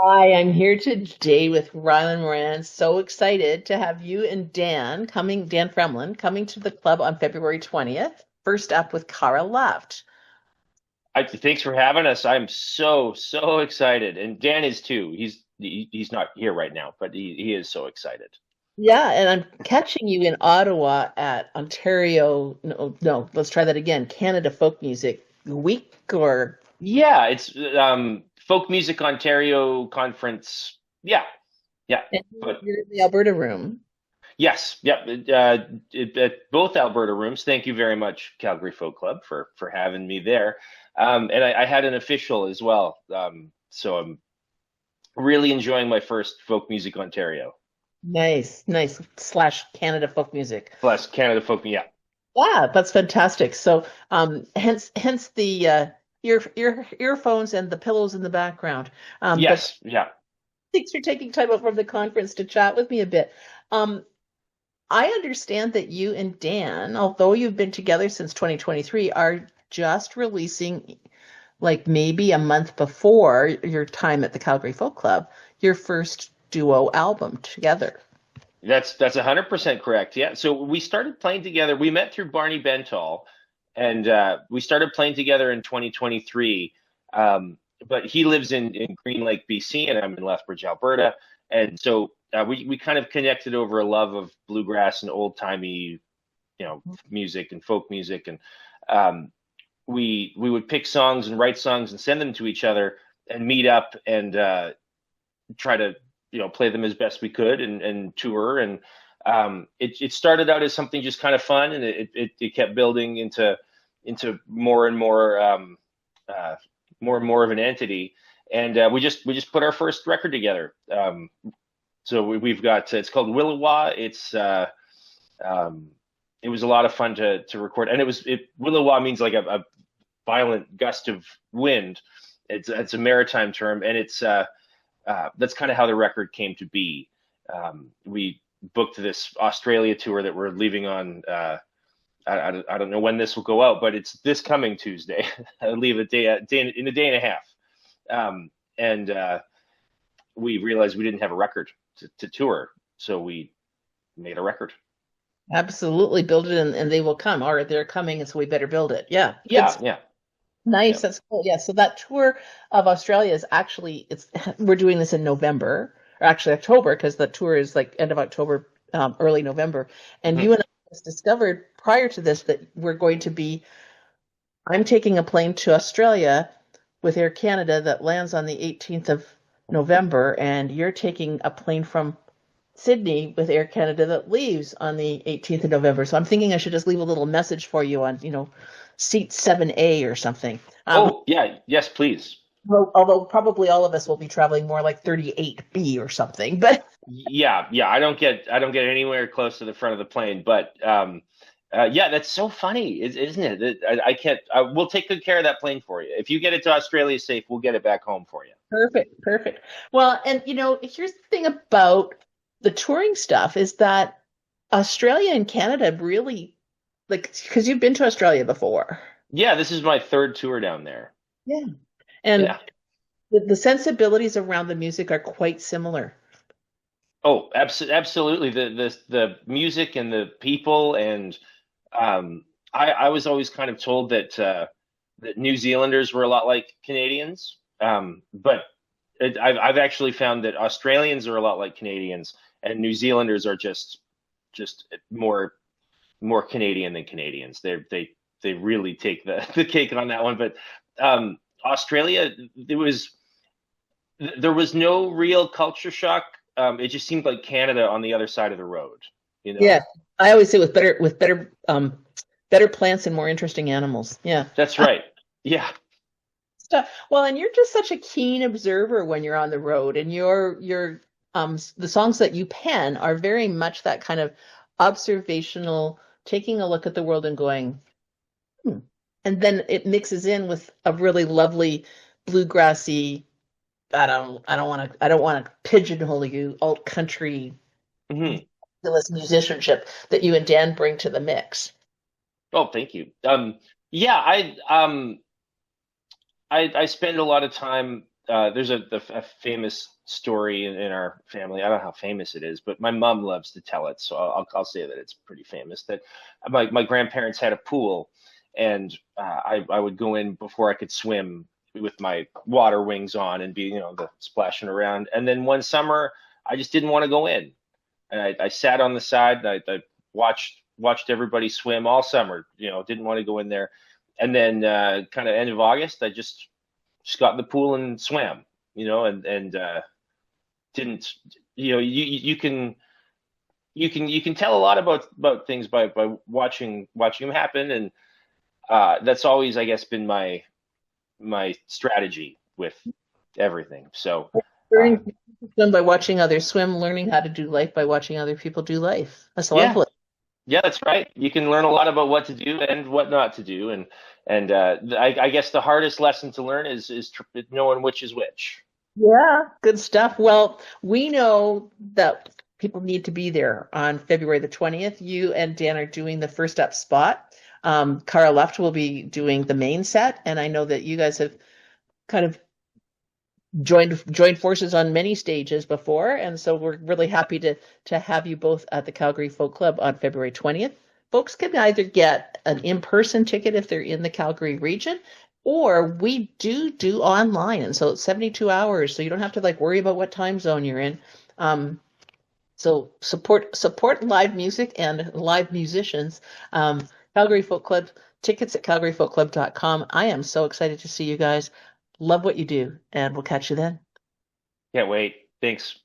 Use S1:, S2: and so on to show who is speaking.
S1: Hi, I'm here today with Ryland Moranz. So excited to have you and Dan Fremlin, coming to the club on February 20th. First up with Cara Left.
S2: Thanks for having us. I'm so excited, and Dan is too. He's not here right now, but he is so excited.
S1: Yeah, and I'm catching you in Ottawa at Ontario. No, let's try that again. Canada Folk Music Week or
S2: Yeah, it's Folk Music Ontario Conference. Yeah, yeah,
S1: and
S2: but
S1: you're in the Alberta room.
S2: yes, yeah. At both Alberta rooms. Thank you very much, Calgary Folk Club, for having me there. And I had an official as well. So I'm really enjoying my first Folk Music Ontario
S1: Nice, nice. Slash Canada Folk Music.
S2: plus Canada Folk. Yeah.
S1: Yeah, that's fantastic. So, hence the earphones and the pillows in the background. But
S2: Yes. Yeah.
S1: thanks for taking time out from the conference to chat with me a bit. Um, I understand that you and Dan, although you've been together since 2023, are just releasing, like maybe a month before your time at the Calgary Folk Club, your first duo album together.
S2: That's 100% correct. Yeah. So we started playing together. We met through Barney Bentall, and we started playing together in 2023. But he lives in Green Lake, BC, and I'm in Lethbridge, Alberta. And so we kind of connected over a love of bluegrass and old timey, music and folk music. And um, we would pick songs and write songs and send them to each other and meet up and try to play them as best we could and tour. And it started out as something just kind of fun, and it kept building into more and more more and more of an entity. And we just put our first record together. So we've got, it's called Willowa. It was a lot of fun to record, and Willowa means like a violent gust of wind. It's a maritime term, and that's kind of how the record came to be. We booked this Australia tour that we're leaving on. I don't know when this will go out, but it's this coming Tuesday. I leave in a day and a half. And we realized we didn't have a record to tour, so we made a record.
S1: Absolutely, build it and they will come. Or they're coming, and so we better build it. Yeah, good.
S2: Yeah, yeah,
S1: Nice,
S2: yeah.
S1: that's cool. Yeah, so that tour of Australia is actually it's we're doing this in November, or actually October, because the tour is like end of October, early November. And
S2: Mhm.
S1: you and I just discovered prior to this that I'm taking a plane to Australia with Air Canada that lands on the 18th of November, and you're taking a plane from Sydney with Air Canada that leaves on the 18th of November. So I'm thinking I should just leave a little message for you on, seat 7A or something.
S2: Oh, yeah, yes, please.
S1: Although probably all of us will be traveling more like 38B or something. But
S2: Yeah, yeah. I don't get anywhere close to the front of the plane, but yeah, that's so funny, isn't it? I can't. We'll take good care of that plane for you. If you get it to Australia safe, we'll get it back home for you.
S1: perfect, perfect. Well, and here's the thing about the touring stuff is that Australia and Canada really like because you've been to Australia before.
S2: Yeah, this is my third tour down there.
S1: Yeah. And
S2: Yeah.
S1: the sensibilities around the music are quite similar.
S2: Oh, absolutely. The music and the people, and I was always kind of told that New Zealanders were a lot like Canadians, but I've actually found that Australians are a lot like Canadians, and New Zealanders are just more Canadian than Canadians. They really take the cake on that one. But Australia, there was no real culture shock. It just seemed like Canada on the other side of the road, you
S1: Yeah.
S2: know?
S1: I always say with better plants and more interesting animals. Yeah.
S2: That's right. Yeah.
S1: Stuff. Well, and you're just such a keen observer when you're on the road, and the songs that you pen are very much that kind of observational, taking a look at the world and going, hmm. And then it mixes in with a really lovely bluegrassy, I don't want to pigeonhole you, alt country
S2: Hmm.
S1: musicianship that you and Dan bring to the mix.
S2: Oh, thank you. Yeah, I spend a lot of time there's a famous story in our family. I don't know how famous it is, but my mom loves to tell it, so I'll say that it's pretty famous. That my grandparents had a pool, and I would go in before I could swim with my water wings on and be, the splashing around. And then one summer, I just didn't want to go in, and I sat on the side. And I watched everybody swim all summer. Didn't want to go in there. And then kind of end of August, I just got in the pool and swam, and didn't, you can tell a lot about things by watching them happen, and that's always, I guess, been my strategy with everything. So
S1: Learning to swim by watching others swim, learning how to do life by watching other people do life. That's
S2: yeah,
S1: lovely.
S2: yeah, that's right. You can learn a lot about what to do and what not to do, and I guess the hardest lesson to learn is knowing which is which.
S1: Yeah, good stuff. Well, we know that people need to be there on February the 20th. You and Dan are doing the first up spot. Cara Left will be doing the main set, and I know that you guys have kind of joined forces on many stages before, and so we're really happy to have you both at the Calgary Folk Club on February 20th. Folks can either get an in-person ticket if they're in the Calgary region, or we do online, and so it's 72 hours, so you don't have to worry about what time zone you're in. So support live music and live musicians. Calgary Folk Club, tickets at calgaryfolkclub.com. I am so excited to see you guys. Love what you do, and we'll catch you then.
S2: Can't wait. Thanks.